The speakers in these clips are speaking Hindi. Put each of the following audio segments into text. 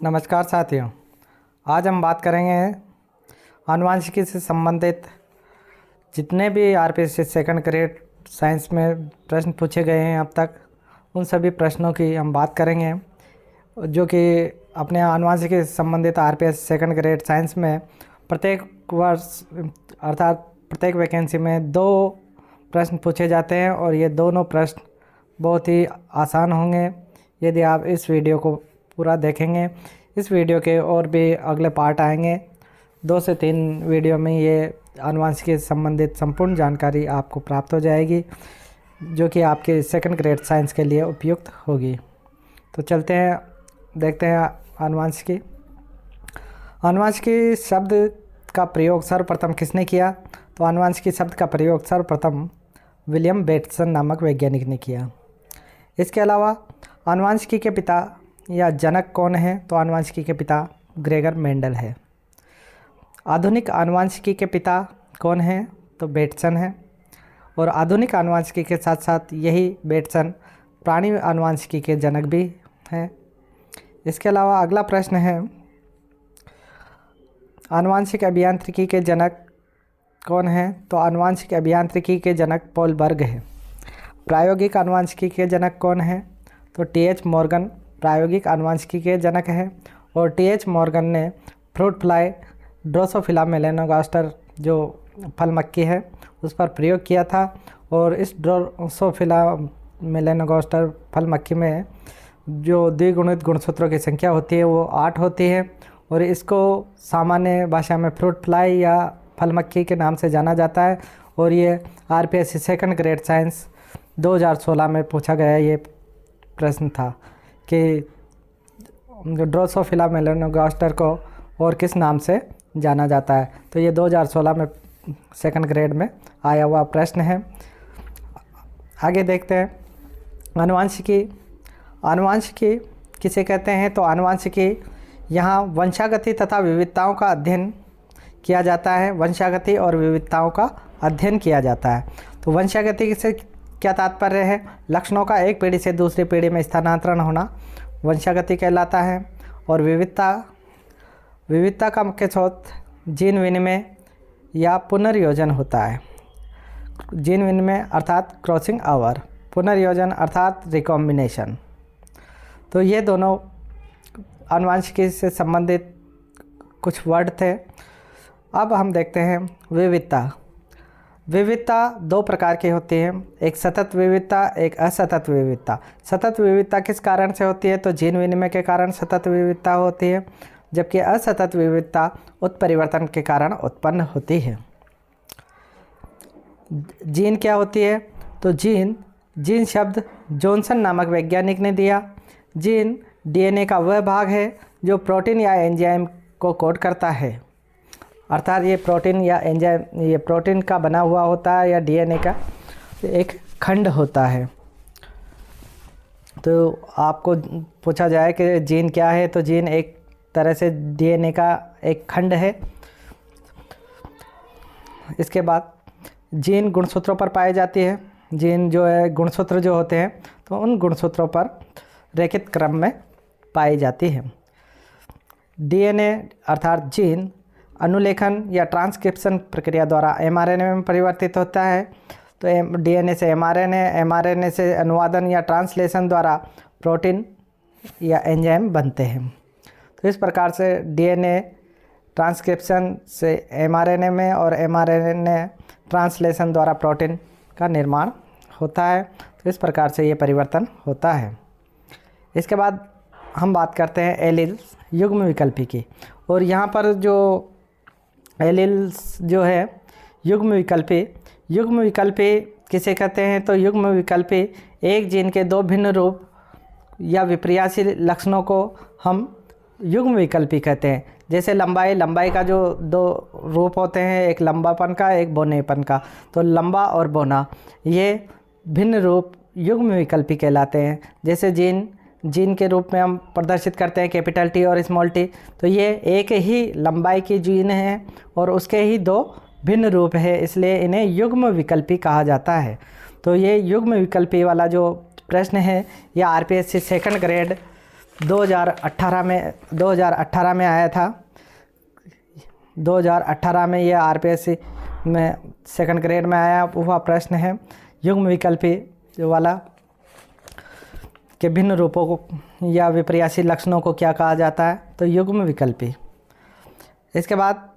नमस्कार साथियों। आज हम बात करेंगे आनुवंशिकी से संबंधित जितने भी आरपीएससी सेकंड ग्रेड साइंस में प्रश्न पूछे गए हैं अब तक, उन सभी प्रश्नों की हम बात करेंगे जो कि अपने आनुवंशिकी से संबंधित आरपीएससी सेकंड ग्रेड साइंस में प्रत्येक वर्ष अर्थात प्रत्येक वैकेंसी में 2 प्रश्न पूछे जाते हैं और ये दोनों प्रश्न बहुत ही आसान होंगे यदि आप इस वीडियो को पूरा देखेंगे। इस वीडियो के और भी अगले पार्ट आएंगे। 2 से 3 वीडियो में ये आनुवंशिकी से संबंधित संपूर्ण जानकारी आपको प्राप्त हो जाएगी जो कि आपके सेकंड ग्रेड साइंस के लिए उपयुक्त होगी। तो चलते हैं, देखते हैं आनुवंशिकी। आनुवंशिकी शब्द का प्रयोग सर्वप्रथम किसने किया? तो आनुवंशिकी शब्द का प्रयोग सर्वप्रथम विलियम बेटसन नामक वैज्ञानिक ने किया। इसके अलावा आनुवंशिकी के पिता या जनक कौन है? तो आनुवंशिकी के पिता ग्रेगर मेंडल है। आधुनिक आनुवंशिकी के पिता कौन है? तो बेटसन है। और आधुनिक आनुवंशिकी के साथ साथ यही बेटसन प्राणी आनुवंशिकी के जनक भी हैं। इसके अलावा अगला प्रश्न है, आनुवंशिक अभियांत्रिकी के जनक कौन है? तो आनुवंशिक अभियांत्रिकी के जनक पॉल बर्ग है। प्रायोगिक आनुवंशिकी के जनक कौन है? तो टी.एच. मॉर्गन प्रायोगिक आनुवंशिकी के जनक है। और टी.एच. मॉर्गन ने फ्रूट फ्लाई ड्रोसोफिला मेलानोगास्टर जो फल मक्खी है उस पर प्रयोग किया था। और इस ड्रोसोफिला मेलानोगास्टर फल मक्खी में जो द्विगुणित गुणसूत्रों की संख्या होती है वो 8 होती है और इसको सामान्य भाषा में फ्रूट फ्लाई या फल मक्खी के नाम से जाना जाता है। और ये आरपीएससी सेकंड ग्रेड साइंस 2016 में पूछा गया ये प्रश्न था कि ड्रोसोफिला मेलानोगास्टर को और किस नाम से जाना जाता है। तो ये 2016 में सेकंड ग्रेड में आया हुआ प्रश्न है। आगे देखते हैं आनुवंशिकी। आनुवंशिकी किसे कहते हैं? तो आनुवंशिकी यहाँ वंशागति तथा विविधताओं का अध्ययन किया जाता है। वंशागति और विविधताओं का अध्ययन किया जाता है। तो वंशागति से क्या तात्पर्य है? लक्षणों का एक पीढ़ी से दूसरी पीढ़ी में स्थानांतरण होना वंशागति कहलाता है। और विविधता का मुख्य स्रोत जीन विनिमय या पुनर्योजन होता है। जीन विनिमय अर्थात क्रॉसिंग ओवर, पुनर्योजन अर्थात रिकॉम्बिनेशन। तो ये दोनों आनुवंशिकी से संबंधित कुछ वर्ड थे। अब हम देखते हैं विविधता। विविधता 2 प्रकार की होती है, एक सतत विविधता, एक असतत विविधता। सतत विविधता किस कारण से होती है? तो जीन विनिमय के कारण सतत विविधता होती है, जबकि असतत विविधता उत्परिवर्तन के कारण उत्पन्न होती है। जीन क्या होती है? तो जीन शब्द जॉनसन नामक वैज्ञानिक ने दिया। जीन डीएनए का वह भाग है जो प्रोटीन या एंजाइम को कोड करता है। अर्थात ये प्रोटीन या एंजाइम ये प्रोटीन का बना हुआ होता है या डीएनए का एक खंड होता है। तो आपको पूछा जाए कि जीन क्या है, तो जीन एक तरह से डीएनए का एक खंड है। इसके बाद जीन गुणसूत्रों पर पाई जाती है। जीन जो है गुणसूत्र जो होते हैं तो उन गुणसूत्रों पर रेखित क्रम में पाई जाती है। डीएनए अर्थात जीन अनुलेखन या ट्रांसक्रिप्शन प्रक्रिया द्वारा एमआरएनए में परिवर्तित होता है। तो डीएनए से एमआरएनए, एमआरएनए से अनुवादन या ट्रांसलेशन द्वारा प्रोटीन या एंजाइम बनते हैं। तो इस प्रकार से डीएनए ट्रांसक्रिप्शन से एमआरएनए में और एमआरएनए ट्रांसलेशन द्वारा प्रोटीन का निर्माण होता है। तो इस प्रकार से ये परिवर्तन होता है। इसके बाद हम बात करते हैं एलील्स युग्म विकल्पी की। और यहाँ पर जो एलील्स जो है युग्म विकल्पी किसे कहते हैं? तो युग्म विकल्पी एक जीन के 2 भिन्न रूप या विपर्यासी लक्षणों को हम युग्म विकल्पी कहते हैं। जैसे लंबाई का जो 2 रूप होते हैं, एक लंबापन का, एक बौनेपन का। तो लंबा और बौना ये भिन्न रूप युग्म विकल्पी कहलाते हैं। जैसे जीन के रूप में हम प्रदर्शित करते हैं कैपिटल टी और स्मॉल टी, तो ये एक ही लंबाई की जीन है और उसके ही 2 भिन्न रूप है, इसलिए इन्हें युग्म विकल्पी कहा जाता है। तो ये युग्म विकल्पी वाला जो प्रश्न है यह आरपीएससी सेकंड ग्रेड 2018 में आया था। 2018 में ये आरपीएससी में सेकंड ग्रेड में आया हुआ प्रश्न है। युग्म विकल्पी वाला के भिन्न रूपों को या विपर्यासी लक्षणों को क्या कहा जाता है? तो युग्म विकल्पी। इसके बाद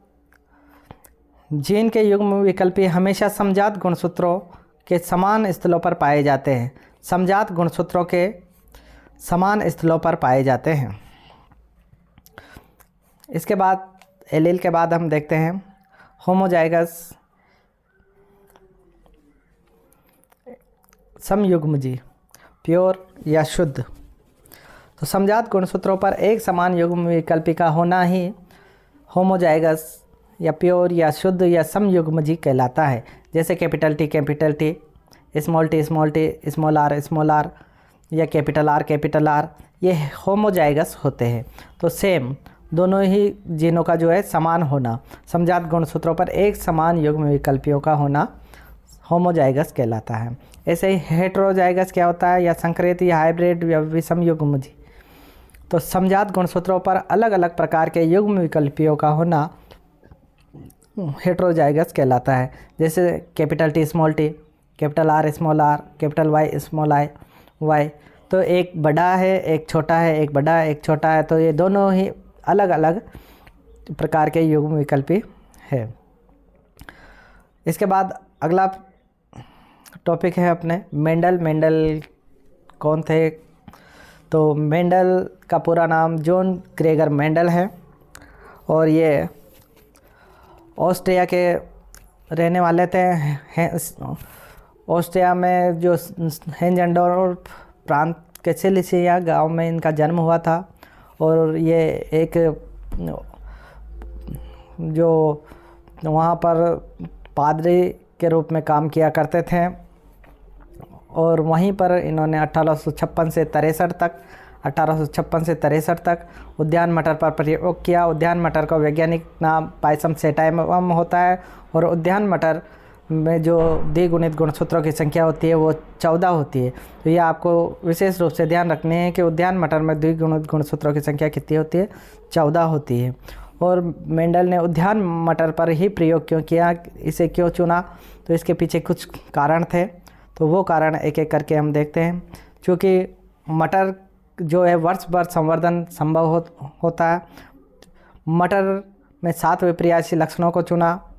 जीन के युग्म विकल्पी हमेशा समजात गुणसूत्रों के समान स्थलों पर पाए जाते हैं। समजात गुणसूत्रों के समान स्थलों पर पाए जाते हैं। इसके बाद एलील के बाद हम देखते हैं होमोजाइगस समयुग्मजी, प्योर या शुद्ध। तो समजात गुणसूत्रों पर एक समान युग्म विकल्पी का होना ही होमोजाइगस या प्योर या शुद्ध या समयुग्मजी कहलाता है। जैसे capital T, small T, small R या कैपिटल आर, ये होमोजाइगस होते हैं। तो सेम दोनों ही जीनों का जो है समान होना, समजात गुणसूत्रों पर एक समान युग्म विकल्पियों का होना होमोजाइगस कहलाता है। ऐसे ही हेटेरोजाइगस क्या होता है? या संकरित या हाइब्रिड या विषम युग्मजी। तो समजात गुणसूत्रों पर अलग अलग प्रकार के युग्म विकल्पियों का होना हेटेरोजाइगस कहलाता है। जैसे capital T, capital R, capital Y. तो एक बड़ा है, एक छोटा है, एक बड़ा है, एक छोटा है। तो ये दोनों ही अलग अलग प्रकार के युग्म विकल्पी है। इसके बाद अगला टॉपिक है अपने मेंडल कौन थे? तो मेंडल का पूरा नाम जॉन ग्रेगर मेंडल है और ये ऑस्ट्रिया के रहने वाले थे। ऑस्ट्रिया में जो हेंजेंडोर्फ प्रांत के सिलिसिया गांव में इनका जन्म हुआ था और ये एक जो वहाँ पर पादरी के रूप में काम किया करते थे और वहीं पर इन्होंने 1856 से 63 तक उद्यान मटर पर प्रयोग किया। उद्यान मटर का वैज्ञानिक नाम पायसम सेटाइमम होता है और उद्यान मटर में जो द्विगुणित गुणसूत्रों की संख्या होती है वो 14 होती है। तो ये आपको विशेष रूप से ध्यान रखनी है कि उद्यान मटर में द्विगुणित गुणसूत्रों की संख्या कितनी होती है? 14 होती है। और मेंडल ने उद्यान मटर पर ही प्रयोग क्यों किया, इसे क्यों चुना? तो इसके पीछे कुछ कारण थे, तो वो कारण एक एक करके हम देखते हैं। क्योंकि मटर जो है वर्ष भर संवर्धन संभव होता है। मटर में 7 विपर्यासी लक्षणों को चुना।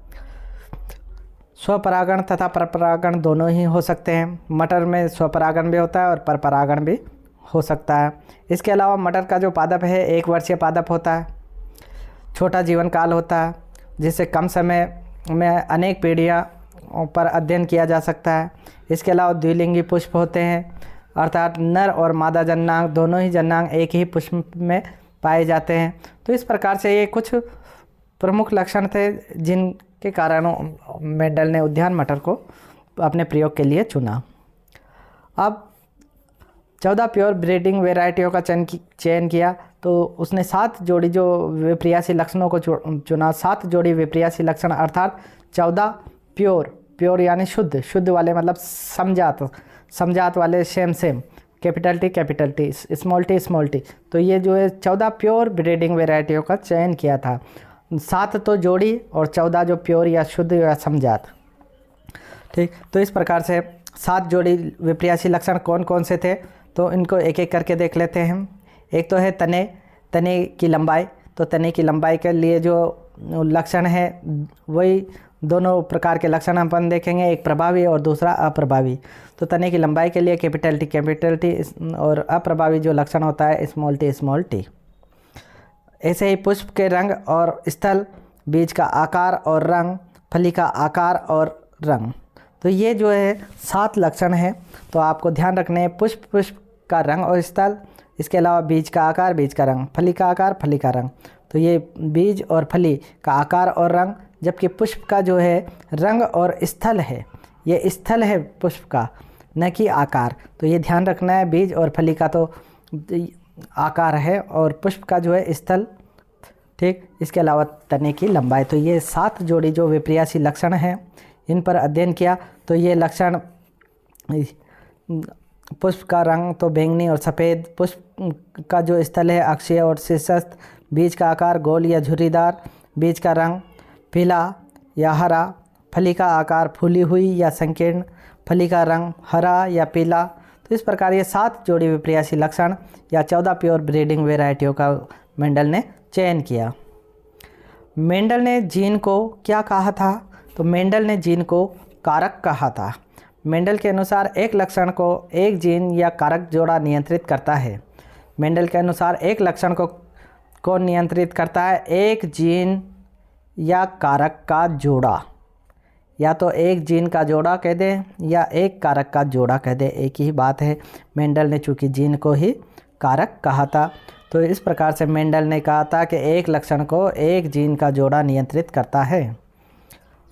स्वपरागण तथा परपरागण दोनों ही हो सकते हैं। मटर में स्वपरागण भी होता है और परपरागण भी हो सकता है। इसके अलावा मटर का जो पादप है 1 वर्षीय पादप होता है, छोटा जीवन काल होता है, जिससे कम समय में अनेक पीढ़ियाँ पर अध्ययन किया जा सकता है। इसके अलावा द्विलिंगी पुष्प होते हैं, अर्थात नर और मादा जननांग दोनों ही जननांग एक ही पुष्प में पाए जाते हैं। तो इस प्रकार से ये कुछ प्रमुख लक्षण थे जिनके कारण मेंडल ने उद्यान मटर को अपने प्रयोग के लिए चुना। अब 14 प्योर ब्रीडिंग वेराइटियों का चयन किया, तो उसने 7 जोड़ी जो विपर्यासी लक्षणों को चुना। 7 जोड़ी विपर्यासी लक्षण अर्थात 14 प्योर यानी शुद्ध वाले, मतलब समजात वाले same capital T, small T. तो ये जो है 14 प्योर ब्रीडिंग वेराइटियों का चयन किया था। 7 तो जोड़ी और 14 जो प्योर या शुद्ध या समजात। ठीक, तो इस प्रकार से 7 जोड़ी विपर्यासी लक्षण कौन कौन से थे, तो इनको एक एक करके देख लेते हैं। एक तो है तने की लंबाई। तो तने की लंबाई के लिए जो लक्षण है वही दोनों प्रकार के लक्षण अपन देखेंगे, एक प्रभावी और दूसरा अप्रभावी। तो तने की लंबाई के लिए कैपिटल टी और अप्रभावी जो लक्षण होता है स्मॉल टी। ऐसे ही पुष्प के रंग और स्थल, बीज का आकार और रंग, फली का आकार और रंग। तो ये जो है 7 लक्षण हैं, तो आपको ध्यान रखने हैं। पुष्प का रंग और स्थल, इसके अलावा बीज का आकार, बीज का रंग, फली का आकार, फली का रंग। तो ये बीज और फली का आकार और रंग, जबकि पुष्प का जो है रंग और स्थल है, ये स्थल है पुष्प का, न कि आकार। तो ये ध्यान रखना है, बीज और फली का तो आकार है और पुष्प का जो है स्थल। ठीक, इसके अलावा तने की लंबाई। तो ये 7 जोड़ी जो विपर्यासी लक्षण हैं, इन पर अध्ययन किया। तो ये लक्षण पुष्प का रंग तो बैंगनी और सफ़ेद, पुष्प का जो स्थल है अक्षीय और शीर्षस्थ, बीज का आकार गोल या झुर्रीदार, बीज का रंग पीला या हरा, फली का आकार फूली हुई या संकीर्ण, फली का रंग हरा या पीला। तो इस प्रकार ये 7 जोड़ी विपर्यासी लक्षण या 14 प्योर ब्रीडिंग वेराइटियों का मेंडल ने चयन किया। मेंडल ने जीन को क्या कहा था? तो मेंडल ने जीन को कारक कहा था। मेंडल के अनुसार एक लक्षण को एक जीन या कारक जोड़ा नियंत्रित करता है। मेंडल के अनुसार एक लक्षण को नियंत्रित करता है एक जीन या कारक का जोड़ा, या तो एक जीन का जोड़ा कह दें या एक कारक का जोड़ा कह दें, एक ही बात है। मेंडल ने चूँकि जीन को ही कारक कहा था, तो इस प्रकार से मेंडल ने कहा था कि एक लक्षण को एक जीन का जोड़ा नियंत्रित करता है।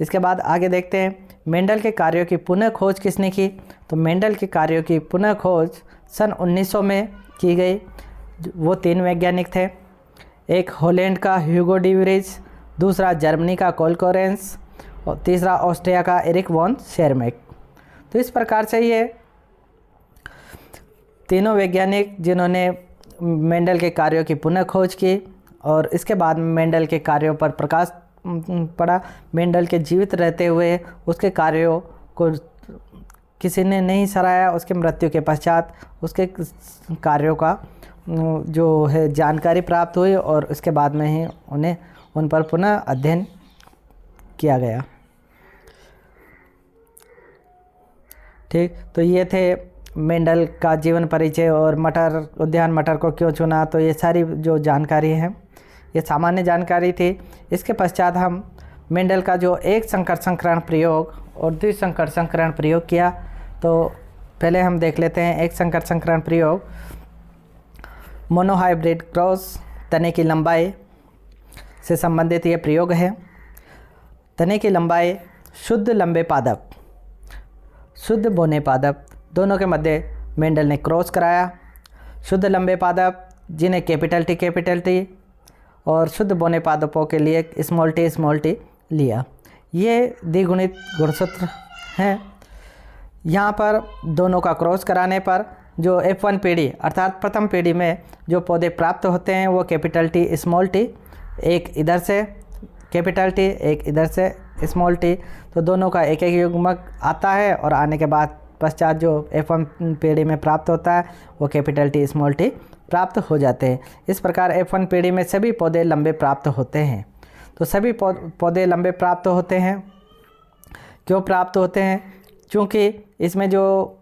इसके बाद आगे देखते हैं मेंडल के कार्यों की पुनः खोज किसने की? तो मेंडल के कार्यों की पुनः खोज सन 1900 में की गई। वो 3 वैज्ञानिक थे, एक हॉलैंड का ह्यूगो डी वरीज, दूसरा जर्मनी का कोल कोरेंस और तीसरा ऑस्ट्रिया का एरिक वॉन शेरमैक। तो इस प्रकार से ये तीनों वैज्ञानिक जिन्होंने मेंडल के कार्यों की पुनः खोज की और इसके बाद मेंडल के कार्यों पर प्रकाश पड़ा। मेंडल के जीवित रहते हुए उसके कार्यों को किसी ने नहीं सराहा, उसके मृत्यु के पश्चात उसके कार्यों का जो है जानकारी प्राप्त हुई और उसके बाद में ही उन पर पुनः अध्ययन किया गया। ठीक, तो ये थे मेंडल का जीवन परिचय और उद्यान मटर को क्यों चुना। तो ये सारी जो जानकारी है ये सामान्य जानकारी थी। इसके पश्चात हम मेंडल का जो एक संकर संकरण प्रयोग और द्विसंकर संकरण प्रयोग किया, तो पहले हम देख लेते हैं एक संकर संकरण प्रयोग। मोनोहाइब्रिड क्रॉस तने की लंबाई से संबंधित ये प्रयोग है। तने की लंबाई शुद्ध लंबे पादप, शुद्ध बोने पादप दोनों के मध्य मेंडल ने क्रॉस कराया। शुद्ध लंबे पादप जिन्हें कैपिटल टी और शुद्ध बोने पादपों के लिए स्मॉल टी लिया। ये द्विगुणित गुणसूत्र हैं। यहाँ पर दोनों का क्रॉस कराने पर जो F1 पीढ़ी अर्थात प्रथम पीढ़ी में जो पौधे प्राप्त होते हैं वो कैपिटल टी स्मॉल टी, एक इधर से कैपिटल टी एक इधर से स्मॉल टी, तो दोनों का एक एक युग्मक आता है और आने के बाद पश्चात जो F1 पीढ़ी में प्राप्त होता है वो कैपिटल टी स्मॉल टी प्राप्त हो जाते हैं। इस प्रकार F1 पीढ़ी में सभी पौधे लंबे प्राप्त होते हैं। तो सभी पौधे लंबे प्राप्त होते हैं। क्यों प्राप्त होते हैं? क्योंकि इसमें जो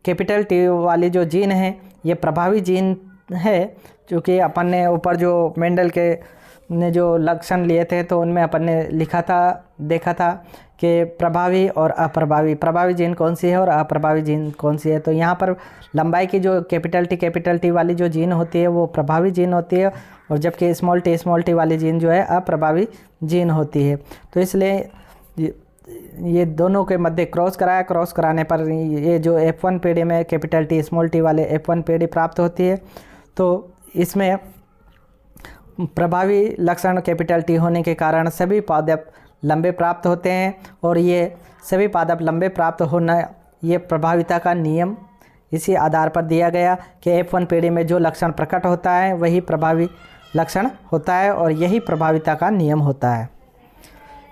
कैपिटल टी वाली जो जीन है ये प्रभावी जीन है। क्योंकि अपन ने ऊपर जो मेंडल के ने जो लक्षण लिए थे तो उनमें अपन ने लिखा था, देखा था कि प्रभावी और अप्रभावी, प्रभावी जीन कौन सी है और अप्रभावी जीन कौन सी है। तो यहाँ पर लंबाई की जो कैपिटल टी वाली जो जीन होती है वो प्रभावी जीन होती है और जबकि स्मॉल टी वाली जीन जो है अप्रभावी जीन होती है। तो इसलिए ये दोनों के मध्य क्रॉस कराया। क्रॉस कराने पर ये जो F1 पीढ़ी में कैपिटल टी स्मॉल टी वाले F1 पीढ़ी प्राप्त होती है। तो इसमें प्रभावी लक्षण कैपिटल टी होने के कारण सभी पादप लंबे प्राप्त होते हैं और ये सभी पादप लंबे प्राप्त होना ये प्रभाविता का नियम इसी आधार पर दिया गया कि F1 पीढ़ी में जो लक्षण प्रकट होता है वही प्रभावी लक्षण होता है और यही प्रभाविता का नियम होता है।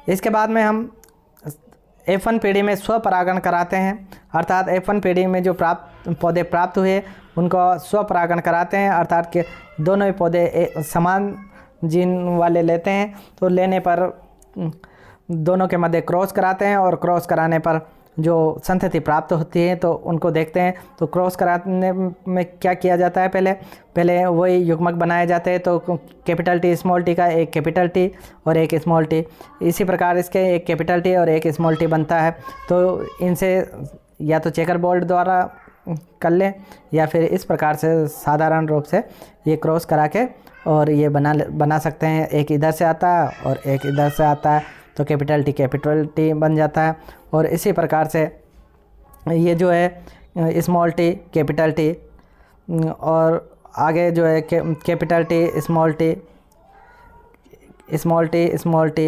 इसके बाद में हम F1 पीढ़ी में स्वपरागण कराते हैं, अर्थात F1 पीढ़ी में जो पौधे प्राप्त हुए उनको स्वपरागण कराते हैं, अर्थात कि दोनों ही पौधे समान जीन वाले लेते हैं। तो लेने पर दोनों के मध्य क्रॉस कराते हैं और क्रॉस कराने पर जो संतति प्राप्त होती है तो उनको देखते हैं। तो क्रॉस कराने में क्या किया जाता है, पहले वही युग्मक बनाए जाते हैं। तो कैपिटल टी स्मॉल टी का एक कैपिटल टी और एक स्मॉल टी, इसी प्रकार इसके एक कैपिटल टी और एक स्मॉल टी बनता है। तो इनसे या तो चेकर बोर्ड द्वारा कर लें या फिर इस प्रकार से साधारण रूप से ये क्रॉस करा के और ये बना सकते हैं। एक इधर से आता है और एक इधर से आता है तो कैपिटल टी बन जाता है। और इसी प्रकार से ये जो है स्मॉल टी कैपिटल टी और आगे जो है कैपिटल टी स्मॉल टी,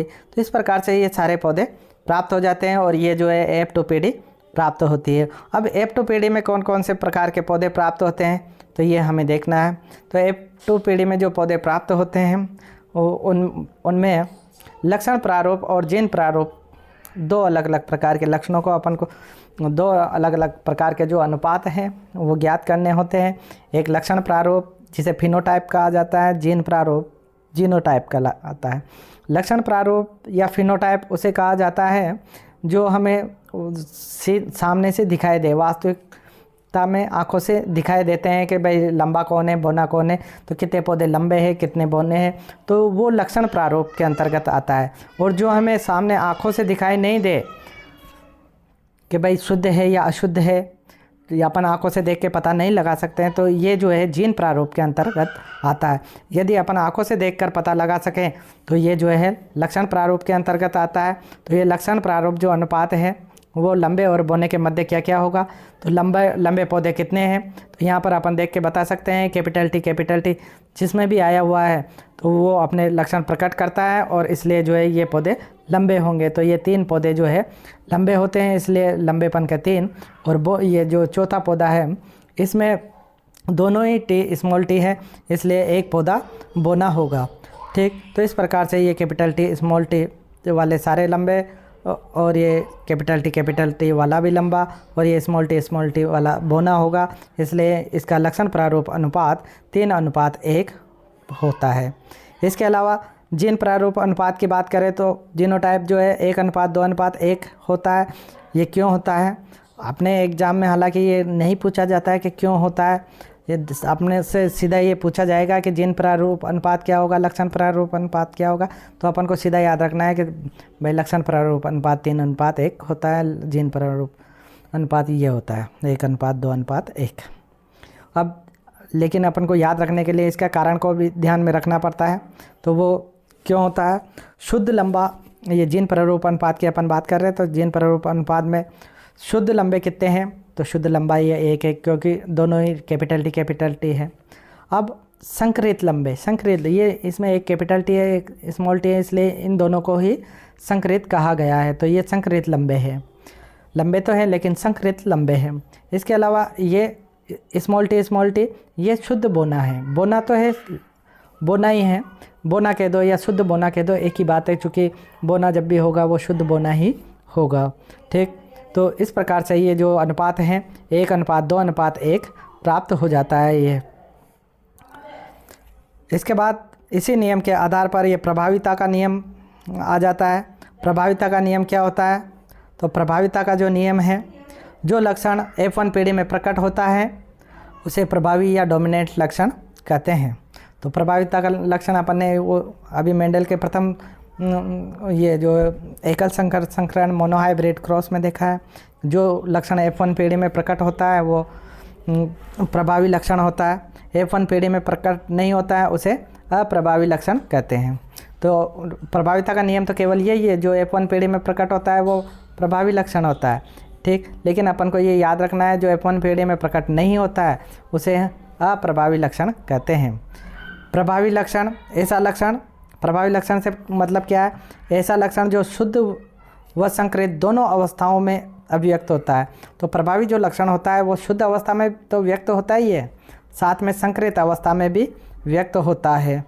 तो इस प्रकार से ये सारे पौधे प्राप्त हो जाते हैं और ये जो है F2 पीढ़ी प्राप्त होती है। अब F2 पीढ़ी में कौन कौन से प्रकार के पौधे प्राप्त होते हैं, तो ये हमें देखना है। तो F2 पीढ़ी में जो पौधे प्राप्त होते हैं उनमें लक्षण प्रारूप और जीन प्रारूप दो अलग अलग प्रकार के लक्षणों को अपन को दो अलग अलग प्रकार के जो अनुपात हैं वो ज्ञात करने होते हैं। एक लक्षण प्रारूप जिसे फिनोटाइप कहा जाता है, जीन प्रारूप जीनोटाइप कहलाता है। लक्षण प्रारूप या फिनोटाइप उसे कहा जाता है जो हमें सामने से दिखाई दे, वास्तविकता में आंखों से दिखाई देते हैं कि भाई लंबा कौन है, बोना कौन है, तो कितने पौधे लंबे हैं, कितने बोने हैं, तो वो लक्षण प्रारूप के अंतर्गत आता है। और जो हमें सामने आंखों से दिखाई नहीं दे कि भाई शुद्ध है या अशुद्ध है, या अपन आंखों से देख के पता नहीं लगा सकते हैं, तो ये जो है जीन प्रारूप के अंतर्गत आता है। यदि अपन आंखों से देखकर पता लगा सकें तो ये जो है लक्षण प्रारूप के अंतर्गत आता है। तो ये लक्षण प्रारूप जो अनुपात है वो लंबे और बोने के मध्य क्या क्या होगा, तो लंबे पौधे कितने हैं, तो यहाँ पर अपन देख के बता सकते हैं कैपिटल टी जिसमें भी आया हुआ है तो वो अपने लक्षण प्रकट करता है और इसलिए जो है ये पौधे लंबे होंगे। तो ये 3 पौधे जो है लंबे होते हैं, इसलिए लंबेपन का 3। और ये जो चौथा पौधा है इसमें दोनों ही टी स्मॉल टी है, इसलिए एक पौधा बोना होगा। ठीक, तो इस प्रकार से ये कैपिटल टी स्मॉल टी वाले सारे लंबे और ये कैपिटल टी वाला भी लंबा और ये स्मॉल टी वाला बोना होगा, इसलिए इसका लक्षण प्रारूप अनुपात 3:1 होता है। इसके अलावा जीन प्रारूप अनुपात की बात करें तो जीनोटाइप जो है 1:2:1 होता है। ये क्यों होता है, अपने एग्ज़ाम में हालांकि ये नहीं पूछा जाता है कि क्यों होता है, ये अपने से सीधा ये पूछा जाएगा कि जीन प्रारूप अनुपात क्या होगा, लक्षण प्रारूप अनुपात क्या होगा। तो अपन को सीधा याद रखना है कि भाई लक्षण प्रारूप अनुपात 3:1 होता है, जीन प्रारूप अनुपात ये होता है 1:2:1। अब लेकिन अपन को याद रखने के लिए इसका कारण को भी ध्यान में रखना पड़ता है। तो वो क्यों होता है, शुद्ध लंबा, ये जीन प्रारूप अनुपात की अपन बात कर रहे हैं, तो जीन प्रारूप अनुपात में शुद्ध लंबे कितने हैं, तो शुद्ध लंबाई है 1 है, क्योंकि दोनों ही कैपिटल टी है। अब संकरित लंबे, संकरित ये इसमें एक कैपिटल टी है एक स्मॉल टी है, इसलिए इन दोनों को ही संकरित कहा गया है। तो ये संकरित लंबे हैं, लंबे तो है लेकिन संकरित लंबे हैं। इसके अलावा ये स्मॉल टी ये शुद्ध बोना है, बोना तो है बोना ही है, बोना कह दो या शुद्ध बोना कह दो, एक ही बात है, चूँकि बोना जब भी होगा वो शुद्ध बोना ही होगा। ठीक, तो इस प्रकार से ये जो अनुपात हैं 1:2:1 प्राप्त हो जाता है ये। इसके बाद इसी नियम के आधार पर ये प्रभाविता का नियम आ जाता है। प्रभाविता का नियम क्या होता है, तो प्रभाविता का जो नियम है, जो लक्षण F1 पीढ़ी में प्रकट होता है उसे प्रभावी या डोमिनेंट लक्षण कहते हैं। तो प्रभाविता का लक्षण अपन ने वो अभी मेंडल के प्रथम ये जो एकल संकरण मोनोहाइब्रिड क्रॉस में देखा है। जो लक्षण F1 पीढ़ी में प्रकट होता है वो प्रभावी लक्षण होता है, F1 पीढ़ी में प्रकट नहीं होता है उसे अप्रभावी लक्षण कहते हैं। तो प्रभाविता का नियम तो केवल यही है, जो F1 पीढ़ी में प्रकट होता है वो प्रभावी लक्षण होता है। ठीक, लेकिन अपन को ये याद रखना है जो F1 पीढ़ी में प्रकट नहीं होता है उसे अप्रभावी लक्षण कहते हैं। प्रभावी लक्षण ऐसा लक्षण, प्रभावी लक्षण से मतलब क्या है, ऐसा लक्षण जो शुद्ध व संकरित दोनों अवस्थाओं में अभिव्यक्त होता है। तो प्रभावी जो लक्षण होता है वो शुद्ध अवस्था में तो व्यक्त होता ही है, साथ में संकरित अवस्था में भी व्यक्त होता है।